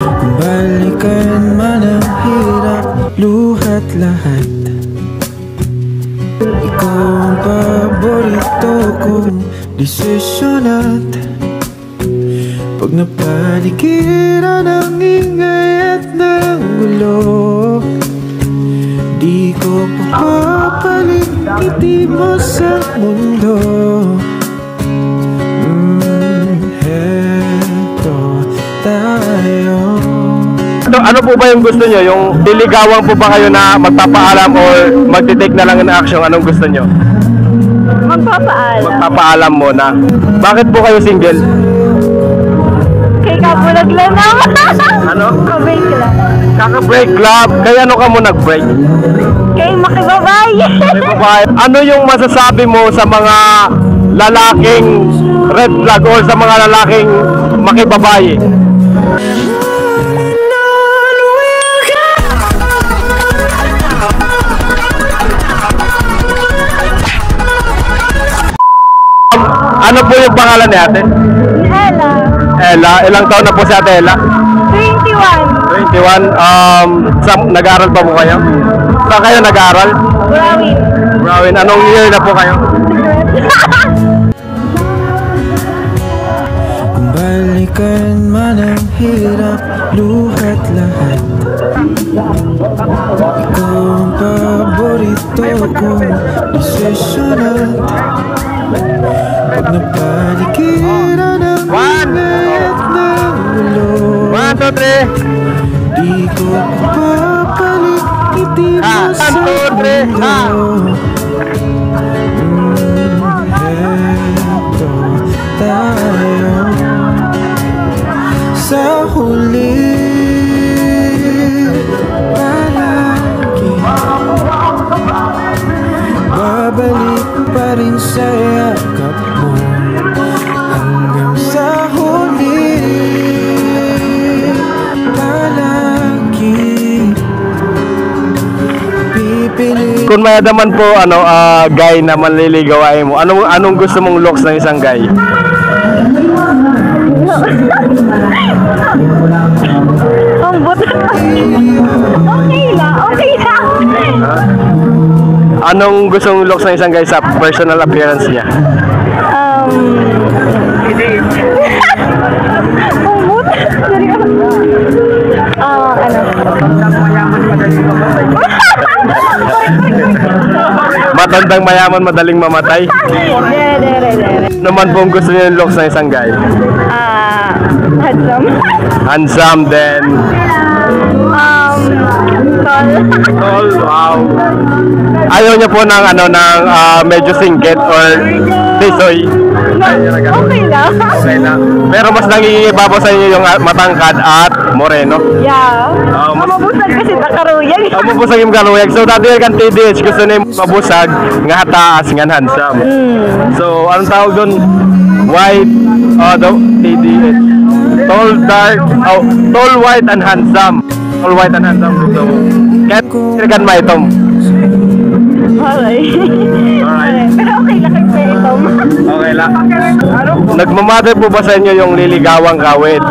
Kung balikan man ang hirap, luhat lahat, ikaw ang paborito kong desisyon. At pag napaligiran ng ingay at ng gulo, di ko papapalit ngiti mo sa mundo. Heto tayo. Ano po ba yung gusto nyo? Yung liligawan po ba kayo na magpapaalam or magtitake na lang ng action? Anong gusto nyo? Magpapaalam. Magpapaalam muna. Bakit po kayo single? Kay kabulag lang naman. Ano? Kabreak lang. Kaka-break club. Kaya ano ka mo nag-break? Kay makibabay. Ano yung masasabi mo sa mga lalaking red flag or sa mga lalaking makibabayi? Ano po yung pangalan ni ate? Ella. Ella. Ilang taon na po si ate Ella? 21. 21. Nag-aaral pa po kayo? Saan kayo nag-aaral? Rawin. Rawin. Anong year na po kayo? Kung balikan man ang hirap, luhat lahat, ikaw ang paborito kong desisyon. At pag napaligiran ng ingay at ng gulo, 1, 2, 3. di ko papapalit ngiti mo sa mundo. Heto tayo sa huli, palagi babalik pa rin sa yakap mo hanggang sa huli. Palagi pipili. Kung may naman po guy na manliligawain mo, anong gusto mong looks ng isang guy? Ang buto. Okay lang. Okay lang. Anong gusto mong looks ng isang guy sa personal appearance niya? Ang buto. Matandang mayaman, madaling mamatay? Naman po ang gusto niyo yung looks ng isang guy? Handsome. Handsome, then Tall. wow. Ayaw niya po ng medyo singkit or tisoy? Okay lang. Okay na. Pero mas nangingibabaw sa inyo yung matangkad at moreno? Yeah. Mabusag kasi nakaruyag. Mabusag yung karuyag. So dati kan TDH gusto niya mabusag nga taas nga handsome. So anong tawag doon? White, TDH. Tall, dark, tall, white, and handsome. Tall, white, and handsome. So, kaya sinigan mo itong. Alright. Pero okay lang kay itong. Okay lang. Nagmamatter po ba sa inyo yung liligawang kawit?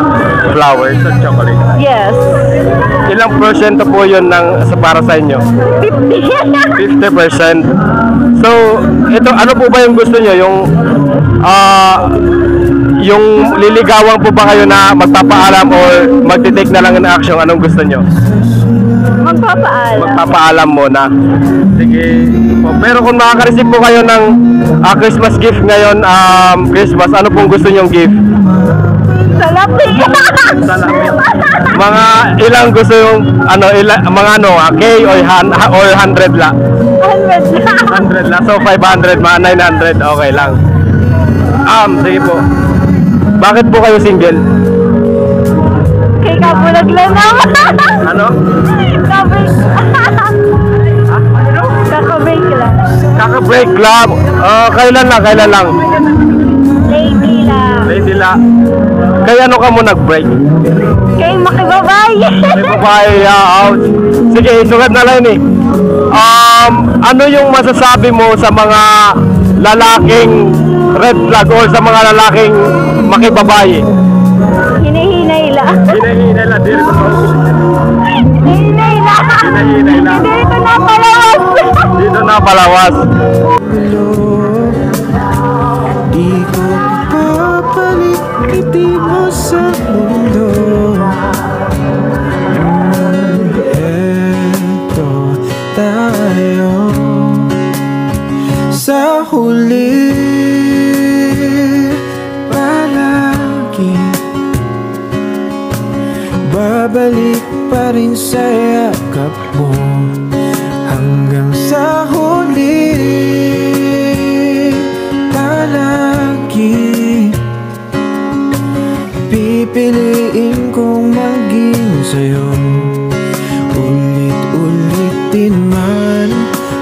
Flowers at chocolate? Yes. Ilang porsyento po yun para sa inyo? 50. 50%. So, ito, ano po ba yung gusto nyo? Yung liligawan po ba kayo na magpapaalam or magtitake na lang ng action? Anong gusto nyo? Magpapaalam. Magpapaalam muna. Sige. Pero kung makaka-receive po kayo ng Christmas gift ngayon, Christmas, ano pong gusto nyong gift? Salapi. Mga ilang gusto yung K or 100 la? 100 la. So 500, mga 900, okay lang. Sige po. Bakit po kayo single? Kay kabulag lang naman. Ano? Kabreak. Kaka-break lang. Kaka-break club. Kailan lang? Lady la. Kaya ano ka mo nag-break? Kay makibabay. May babae, out. Sige, sugat na lang eh. Ano yung masasabi mo sa mga lalaking red flag or sa mga lalaking makibabayi? Hinihinay lang. Hinahinay lang, diri ko pa. Hinihinay lang. Hinahinay lang. Hindi ko napalawas. Dito na palawas. Di ko papalit ngiti mo sa mundo. Eto tayo sa huli palagi. Babalik pa rin sa yakap mo hanggang sa huli palagi. Pipiliin kong maging sa'yo ulit-ulitin man.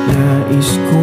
Nais ko